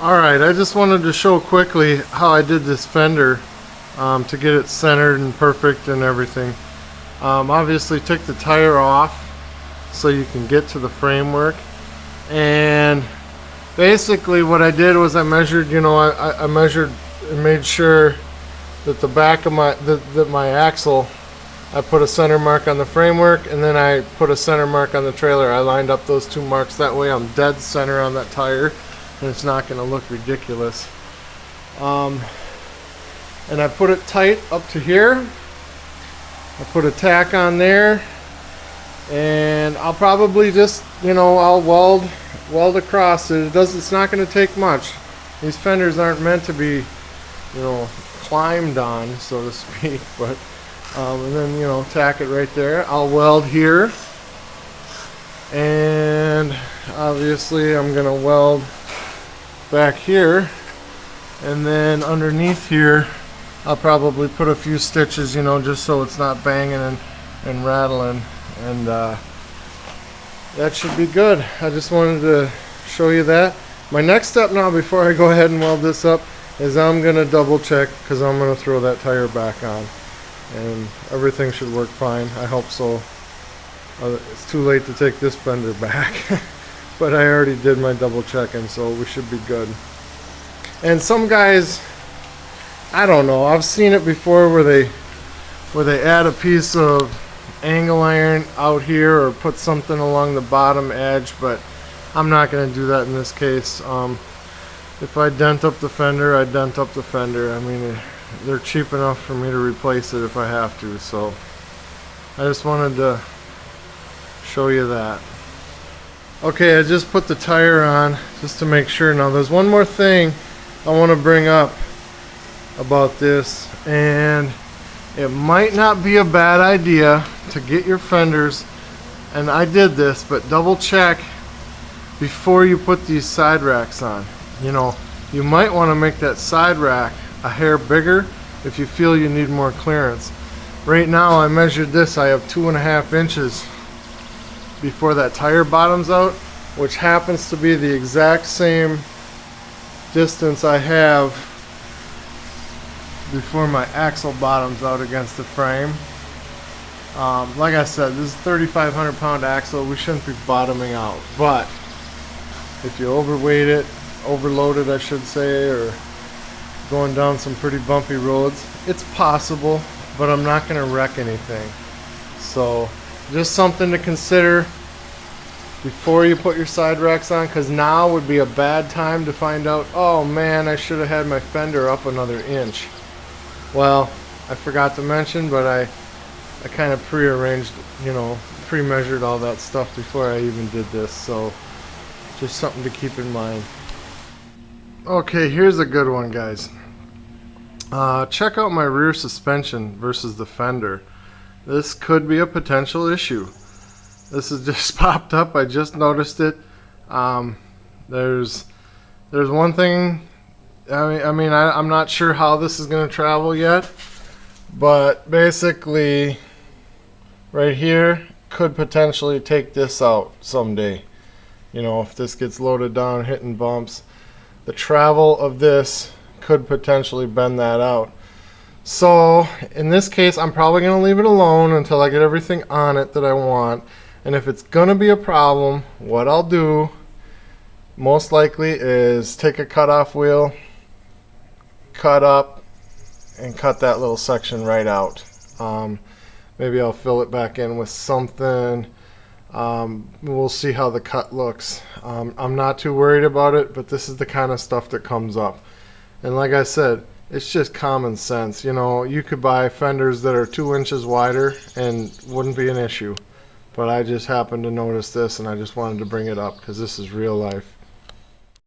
Alright, I just wanted to show quickly how I did this fender to get it centered and perfect and everything. Obviously took the tire off so you can get to the framework, and basically what I did was I measured, I measured and made sure that the back of my axle, I put a center mark on the framework, and then I put a center mark on the trailer. I lined up those two marks, that way I'm dead center on that tire and it's not going to look ridiculous. And I put it tight up to here. I put a tack on there, and I'll probably just, I'll weld across it. It's not going to take much. These fenders aren't meant to be, climbed on, so to speak, but and then tack it right there. I'll weld here, and obviously I'm going to weld back here, and then underneath here I'll probably put a few stitches, just so it's not banging and rattling, and that should be good. I just wanted to show you that. My next step now, before I go ahead and weld this up, is I'm going to double check, because I'm going to throw that tire back on, and everything should work fine. I hope so. It's too late to take this fender back. But I already did my double checking, so we should be good. And some guys, I don't know, I've seen it before where they add a piece of angle iron out here or put something along the bottom edge, but I'm not going to do that in this case. If I dent up the fender, I dent up the fender. I mean, they're cheap enough for me to replace it if I have to, so I just wanted to show you that. Okay, I just put the tire on just to make sure. Now there's one more thing I want to bring up about this, and it might not be a bad idea to get your fenders, and I did this, but double check before you put these side racks on. You might want to make that side rack a hair bigger if you feel you need more clearance. Right now I measured this, I have 2.5 inches before that tire bottoms out, which happens to be the exact same distance I have before my axle bottoms out against the frame. Like I said, this is a 3,500 pound axle. We shouldn't be bottoming out, but if you overweight it, overload it I should say, or going down some pretty bumpy roads, it's possible, but I'm not going to wreck anything. So just something to consider before you put your side racks on, because now would be a bad time to find out, oh man, I should have had my fender up another inch. Well, I forgot to mention, but I kind of pre-arranged, pre-measured all that stuff before I even did this, so just something to keep in mind. Okay, here's a good one, guys. Check out my rear suspension versus the fender. This could be a potential issue. This has just popped up. I just noticed it. There's one thing. I'm not sure how this is going to travel yet, but basically, right here could potentially take this out someday. If this gets loaded down, hitting bumps, the travel of this could potentially bend that out. So in this case, I'm probably going to leave it alone until I get everything on it that I want. And if it's going to be a problem, what I'll do most likely is take a cutoff wheel, cut up, and cut that little section right out. Maybe I'll fill it back in with something. We'll see how the cut looks. I'm not too worried about it, but this is the kind of stuff that comes up. And like I said, it's just common sense. You could buy fenders that are 2 inches wider and wouldn't be an issue. But I just happened to notice this, and I just wanted to bring it up because this is real life.